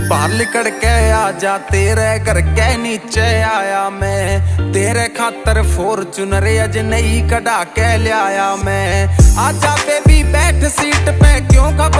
बाहर निकल के आजा, तेरे घर के नीचे आया मैं। तेरे खातर फॉर्च्यूनर अज नई कढ़ा के ले आया मैं। आजा बेबी बैठ सीट पे, क्यों घबरा